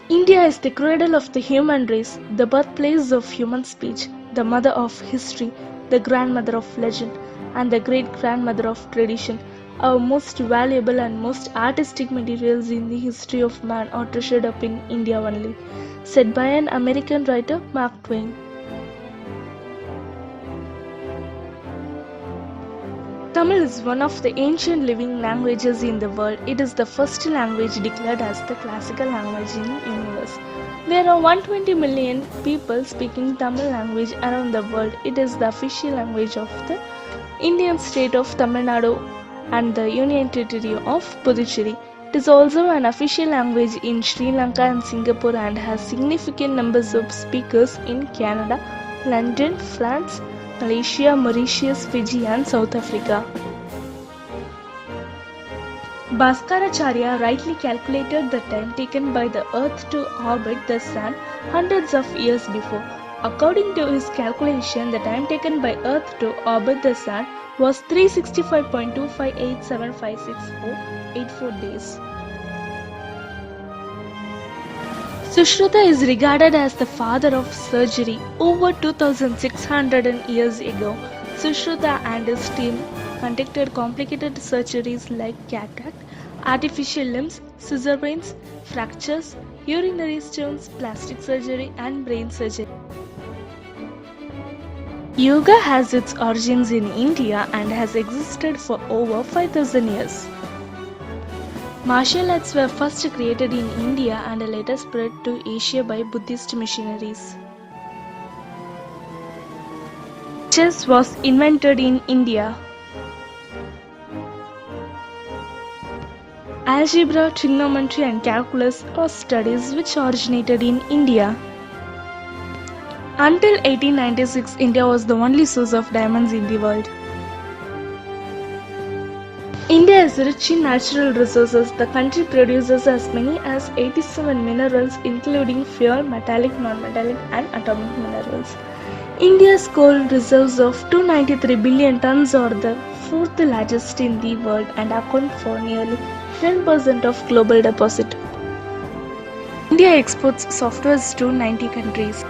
India is the cradle of the human race, the birthplace of human speech, the mother of history, the grandmother of legend, and the great-grandmother of tradition. Our most valuable and most artistic materials in the history of man are treasured up in India only, said by an American writer, Mark Twain. Tamil is one of the ancient living languages in the world. It is the first language declared as the classical language in the universe. There are 120 million people speaking Tamil language around the world. It is the official language of the Indian state of Tamil Nadu and the Union Territory of Puducherry. It is also an official language in Sri Lanka and Singapore and has significant numbers of speakers in Canada, London, France, Malaysia, Mauritius, Fiji and South Africa. Bhaskaracharya rightly calculated the time taken by the Earth to orbit the Sun hundreds of years before. According to his calculation, the time taken by Earth to orbit the Sun was 365.258756484 days. Sushruta is regarded as the father of surgery. Over 2600 years ago, Sushruta and his team conducted complicated surgeries like cataract, artificial limbs, caesareans, fractures, urinary stones, plastic surgery, and brain surgery. Yoga has its origins in India and has existed for over 5000 years. Martial arts were first created in India and later spread to Asia by Buddhist missionaries. Chess was invented in India. Algebra, trigonometry and calculus are studies which originated in India. Until 1896, India was the only source of diamonds in the world. India is rich in natural resources. The country produces as many as 87 minerals including fuel, metallic, non-metallic and atomic minerals. India's coal reserves of 293 billion tons are the fourth largest in the world and account for nearly 10% of global deposit. India exports softwares to 90 countries.